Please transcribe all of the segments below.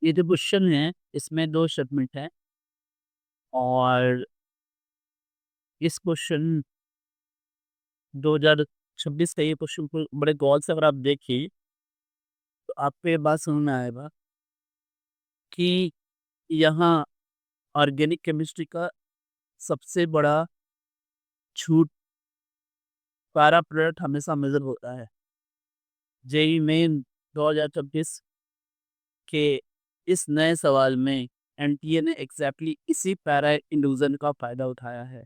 ये जो क्वेश्चन है इसमें 2 स्टेटमेंट हैं और इस क्वेश्चन 2026 का ये क्वेश्चन को बड़े गौर से अगर आप देखिए तो आपको ये बात समझ में आएगा कि यहाँ ऑर्गेनिक केमिस्ट्री का सबसे बड़ा छूट पैरा प्रोडक्ट हमेशा मेजर होता है। जेईई मेन 2026 के इस नए सवाल में एनटीए ने एग्जैक्टली इसी पैरा इल्यूजन का फायदा उठाया है।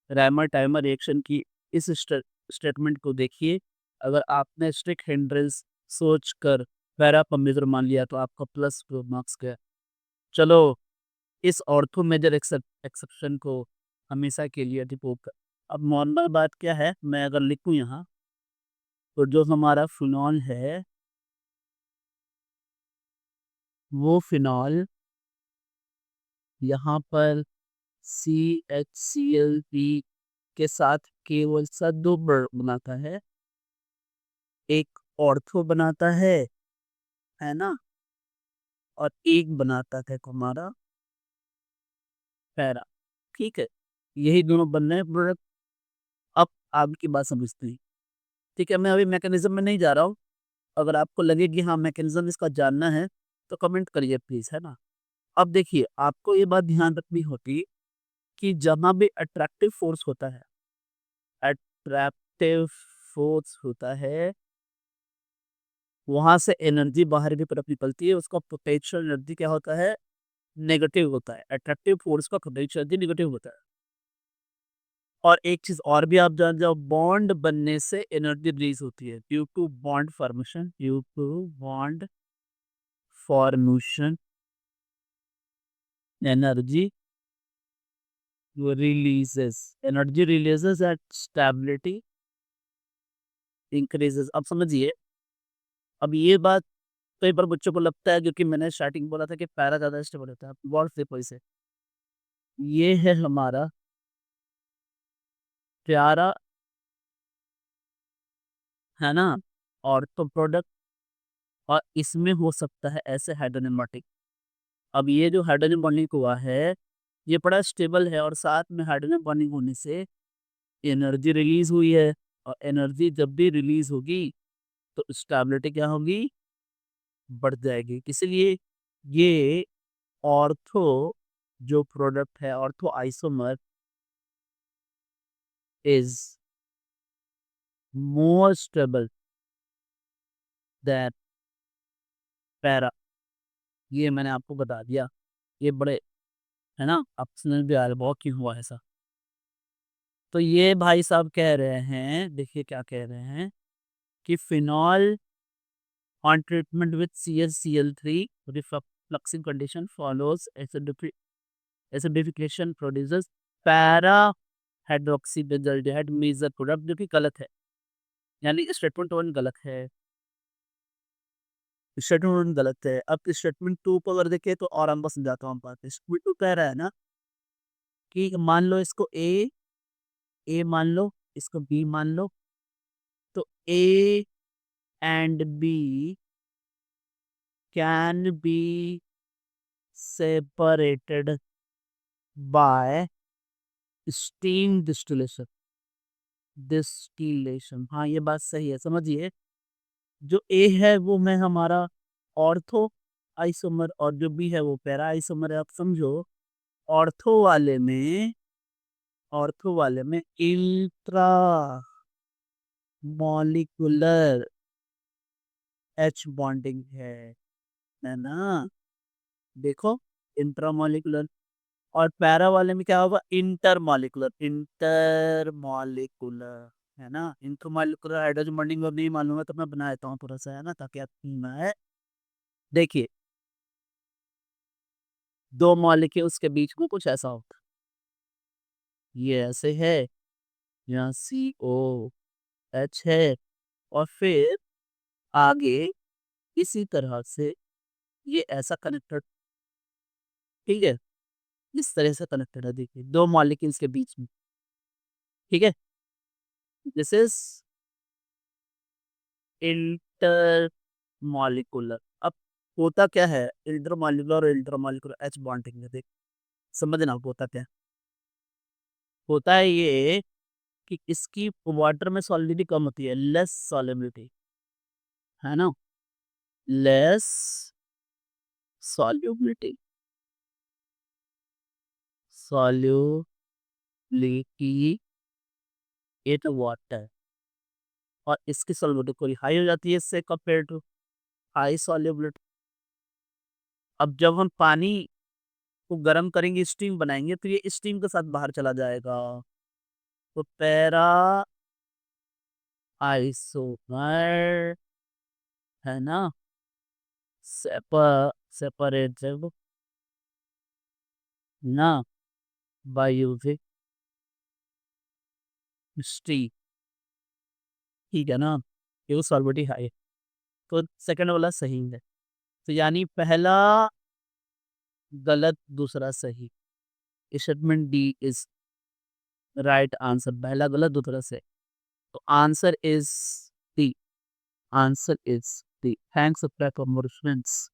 रैमर टाइमर रिएक्शन की इस स्टेटमेंट को देखिए। अगर आपने स्ट्रिक्ट हैंड्रेस सोच कर पैरा पर मेजर मान लिया तो आपका प्लस 2 मार्क्स गया। चलो इस ऑर्थो मेजर एक्सेप्शन को हमेशा के लिए डिपो कर। अब नॉर्मल बात क्या है, मैं अगर लिखूं यहाँ तो जो हमारा फिनॉल है वो फिनॉल यहाँ पर CHCl3 के साथ केवल सा 2 बनाता है, एक ऑर्थो बनाता है ना, और एक बनाता है हमारा पैरा। ठीक है, यही दोनों बन रहे हैं प्रोडक्ट। अब आपकी बात समझते हैं। ठीक है, मैं अभी मैकेनिज्म में नहीं जा रहा हूँ। अगर आपको लगे कि हाँ मैकेनिज्म इसका जानना है तो कमेंट करिए प्लीज, है ना। अब देखिए आपको ये बात ध्यान रखनी होती कि जहाँ भी अट्रैक्टिव फोर्स होता है, अट्रैक्टिव फोर्स होता है, वहां से एनर्जी बाहर की तरफ निकलती है, उसका पोटेंशियल एनर्जी क्या होता है, नेगेटिव होता है। अट्रैक्टिव फोर्स का पोटेंशियल एनर्जी नेगेटिव होता है। और एक चीज और भी आप जान जाओ, बॉन्ड बनने से एनर्जी रिलीज होती है due to bond formation, due to bond formation energy energy releases at stability increases. अब समझिए, अब ये बात कई बार बच्चों को लगता है, क्योंकि मैंने स्टार्टिंग बोला था कि पैरा ज्यादा स्टेबल होता है। गौर से कोई से, ये है हमारा प्यारा, है ना, और तो प्रोडक्ट, और इसमें हो सकता है ऐसे हाइड्रोजन बॉन्डिंग। अब ये जो हाइड्रोजन बॉन्डिंग हुआ है ये बड़ा स्टेबल है, और साथ में हाइड्रोजन बॉन्डिंग होने से एनर्जी रिलीज हुई है, और एनर्जी जब भी रिलीज होगी तो स्टेबिलिटी क्या होगी, बढ़ जाएगी। इसलिए ये ऑर्थो जो प्रोडक्ट है, ortho isomer is more stable that para. ये मैंने आपको बता दिया। ये बड़े, है ना, आप समझ भी आ रहे बहुत क्यों हुआ ऐसा। तो ये भाई साहब कह रहे हैं, देखिए क्या कह रहे हैं कि phenol on treatment with CaCl3 refluxing condition follows acidification produces para hydroxy benzaldehyde major product, जो कि गलत है। यानी स्टेटमेंट वन गलत है, स्टेटमेंट वन गलत है। अब स्टेटमेंट टू को अगर देखें तो और हम समझाता हूँ बात। स्टेटमेंट टू कह रहा है ना कि मान लो इसको ए मान लो, इसको बी मान लो, तो A and B can be separated by steam distillation. Distillation, हाँ ये बात सही है, समझिए। जो ए है वो मैं हमारा ऑर्थो आइसोमर, और जो बी है वो पैरा आइसोमर है। आप समझो, ऑर्थो वाले में ऑर्थो वाले में इंट्रा मॉलिक्यूलर एच बॉन्डिंग है ना, देखो, इंट्रामॉलिक्यूलर। और पैरा वाले में क्या होगा, इंटरमॉलिक्यूलर, इंटरमॉलिक्यूलर, है ना। इंटरमॉलिक्यूलर हाइड्रोजन बॉन्डिंग अब नहीं मालूम है तो मैं बना देता हूँ थोड़ा सा, है ना, ताकि आप है। देखिए, दो मॉलिक्यूल्स के बीच में कुछ ऐसा होता है, ये ऐसे है, यहाँ COH है, और फिर आगे इसी तरह से ये ऐसा कनेक्टेड, ठीक है, इस तरह से कनेक्टेड है, देखिए दो मॉलिक्यूल्स के बीच में। ठीक है, दिस इज इंटर मॉलिकुलर। अब होता क्या है इंटरमॉलिक्यूलर और इंटरमॉलिक्यूलर एच बॉन्डिंग में, देख समझना होता क्या है। होता है ये कि इसकी वाटर में सॉलिडिटी कम होती है, लेस सॉल्युबिलिटी, है ना, less solubility, solubility in water, और इसकी सॉल्युबिलिटी थोड़ी हाई हो जाती है इससे कंपेयर टू हाई सॉल्युबिलिटी। अब जब हम पानी को गर्म करेंगे, स्टीम बनाएंगे, तो ये स्टीम के साथ बाहर चला जाएगा, तो पैरा आइसोमर, है ना, सेपरेटेड ना बाय यूजिंग स्टीम, ठीक है ना, ये वो सॉल्युबिलिटी हाई है। तो सेकंड वाला सही है, तो यानी पहला गलत, दूसरा सही, statement D is right answer, पहला गलत दूसरा सही, तो answer is D, answer is D. Thanks for more friends.